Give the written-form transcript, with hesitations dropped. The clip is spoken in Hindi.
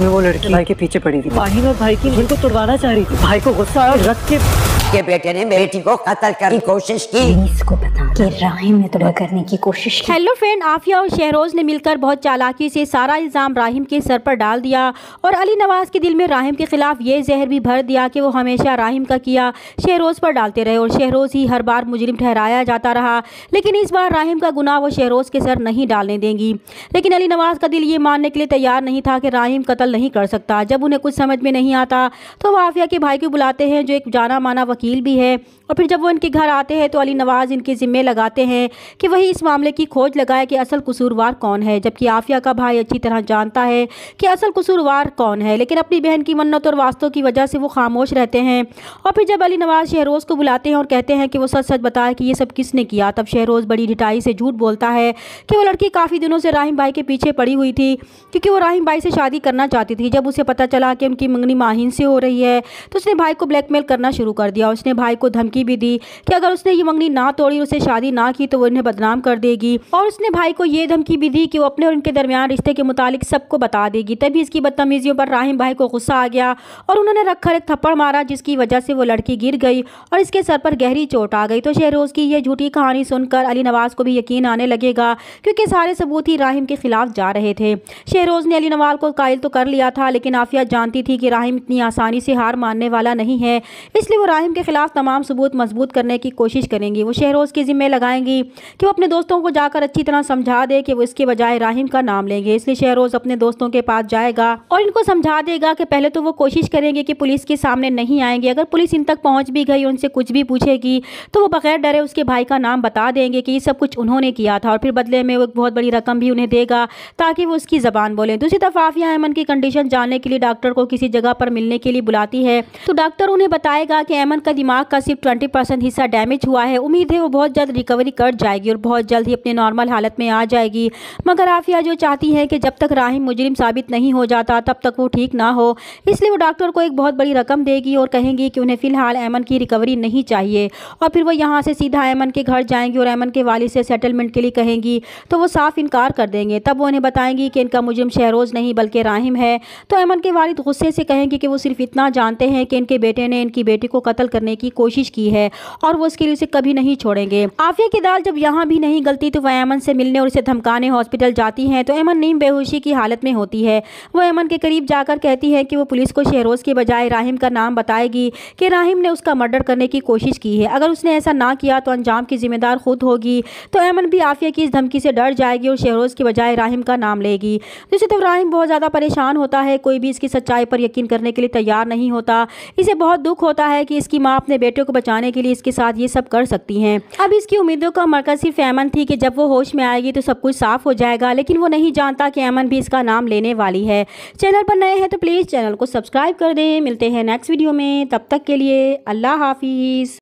वो लड़की भाई के पीछे पड़ी थी, पानी में भाई की नींद को तुड़वाना चाह रही थी। भाई को गुस्सा आया, रख के बेटे ने बेटी को कत्ल करने की कोशिश की। इसको पता कि राहिम ने तबाह करने की कोशिश की। हेलो फ्रेंड, आफिया और शहरोज ने मिलकर बहुत चालाकी से सारा इल्ज़ाम राहिम के सर पर डाल दिया और अली नवाज के दिल में राहिम के खिलाफ ये जहर भी भर दिया कि वो हमेशा राहिम का किया शहरोज पर डालते रहे और शहरोज ही हर बार मुजरिम ठहराया जाता रहा। लेकिन इस बार राहिम का गुनाह वो शहरोज के सर नहीं डालने देंगी। लेकिन अली नवाज का दिल ये मानने के लिए तैयार नहीं था कि राहिम कत्ल नहीं कर सकता। जब उन्हें कुछ समझ में नहीं आता तो वो आफिया के भाई को बुलाते हैं जो एक जाना माना वकील भी है, और फिर जब वो इनके घर आते हैं तो अली नवाज इनके ज़िम्मे लगाते हैं कि वही इस मामले की खोज लगाए कि असल कसूरवार कौन है। जबकि आफिया का भाई अच्छी तरह जानता है कि असल कसूरवार कौन है, लेकिन अपनी बहन की मन्नत और वास्तों की वजह से वो खामोश रहते हैं। और फिर जब अली नवाज शहरोज़ को बुलाते हैं और कहते हैं कि वो सच सच बताए कि ये सब किसने किया, तब शहरोज़ बड़ी ढिठाई से झूठ बोलता है कि वो लड़की काफ़ी दिनों से राहिम भाई के पीछे पड़ी हुई थी, क्योंकि वो राहिम भाई से शादी करना चाहती थी। जब उसे पता चला कि उनकी मंगनी माहिन से हो रही है तो उसने भाई को ब्लैकमेल करना शुरू कर दिया। उसने भाई को धमकी भी दी कि अगर उसने ये मंगनी ना तोड़ी, उसे शादी ना की तो वो इन्हें बदनाम कर देगी, और उसने भाई को ये धमकी भी दी कि वो अपने और इनके दरमियान रिश्ते के मुतालिक सबको बता देगी। तभी इसकी बदतमीजियों पर राहिम भाई को गुस्सा आ गया और उन्होंने रखकर एक थप्पड़ मारा, जिसकी वजह से वो लड़की गिर गई और इसके सर पर गहरी चोट आ गई। तो शहरोज़ की ये झूठी कहानी सुनकर अली नवाज को भी यकीन आने लगेगा, क्योंकि सारे सबूत ही राहिम के खिलाफ जा रहे थे। शहरोज़ ने अली नवाज को कायल तो कर लिया था, लेकिन आफिया जानती थी कि राहिम इतनी आसानी से हार मानने वाला नहीं है, इसलिए वो राहिम के खिलाफ तमाम सबूत मजबूत करने की कोशिश करेंगी। वो शहरोज़ के जिम्मे लगाएंगी कि वो अपने दोस्तों को जाकर अच्छी तरह समझा दे कि वो इसके बजाय राहिम का नाम लेंगे। इसलिए शहरोज़ अपने दोस्तों के पास जाएगा और इनको समझा देगा कि पहले तो वो कोशिश करेंगे कि पुलिस के सामने नहीं आएंगे। अगर पुलिस इन तक पहुंच भी गई, उनसे कुछ भी पूछेगी तो वो बगैर डरे उसके भाई का नाम बता देंगे कि ये सब कुछ उन्होंने किया था, और फिर बदले में वो एक बहुत बड़ी रकम भी उन्हें देगा ताकि वो उसकी ज़बान बोलें। दूसरी तरफ आफिया ऐमन की कंडीशन जानने के लिए डॉक्टर को किसी जगह पर मिलने के लिए बुलाती है, तो डॉक्टर उन्हें बताएगा कि ऐमन का दिमाग का सिर्फ 20% हिस्सा डैमेज हुआ है। उम्मीद है वो बहुत जल्द रिकवरी कर जाएगी और बहुत जल्द ही अपने नॉर्मल हालत में आ जाएगी। मगर आफिया जो चाहती है कि जब तक राहिम मुजरिम साबित नहीं हो जाता तब तक वो ठीक ना हो, इसलिए वो डॉक्टर को एक बहुत बड़ी रकम देगी और कहेंगी कि उन्हें फ़िलहाल ऐमन की रिकवरी नहीं चाहिए। और फिर वो यहाँ से सीधा ऐमन के घर जाएंगी और ऐमन के वालिद से सेटलमेंट के लिए कहेंगी, तो वो साफ इनकार कर देंगे। तब वो उन्हें बताएंगी कि इनका मुजरिम शहरोज़ नहीं बल्कि राहिम है। तो ऐमन के वालिद गुस्से से कहेंगे कि वो सिर्फ इतना जानते हैं कि इनके बेटे ने इनकी बेटी को कत्ल करने की कोशिश की है और वो उसके लिए उसे कभी नहीं छोड़ेंगे। आफिया की दाल जब यहाँ भी नहीं गलती तो वह ऐमन से मिलने और इसे धमकाने हॉस्पिटल जाती हैं, तो ऐमन नीम बेहोशी की हालत में होती है। वो ऐमन के करीब जाकर कहती है कि वो पुलिस को शहरोज़ के बजाय राहिम का नाम बताएगी कि राहिम ने उसका मर्डर करने की कोशिश की है। अगर उसने ऐसा ना किया तो अंजाम की जिम्मेदार खुद होगी। तो ऐमन भी आफिया की इस धमकी से डर जाएगी और शहरोज़ के बजाय राहिम का नाम लेगी। दूसरी तरफ राहिम बहुत ज़्यादा परेशान होता है, कोई भी इसकी सच्चाई पर यकीन करने के लिए तैयार नहीं होता। इसे बहुत दुख होता है कि इसकी माँ अपने बेटे को बचाने के लिए इसके साथ ये सब कर सकती हैं। अब इसकी उम्मीदों का मरकज़ सिर्फ ऐमन थी कि जब वो होश में आएगी तो सब कुछ साफ हो जाएगा, लेकिन वो नहीं जानता कि ऐमन भी इसका नाम लेने वाली है। चैनल पर नए हैं तो प्लीज़ चैनल को सब्सक्राइब कर दें। मिलते हैं नेक्स्ट वीडियो में, तब तक के लिए अल्लाह हाफिज़।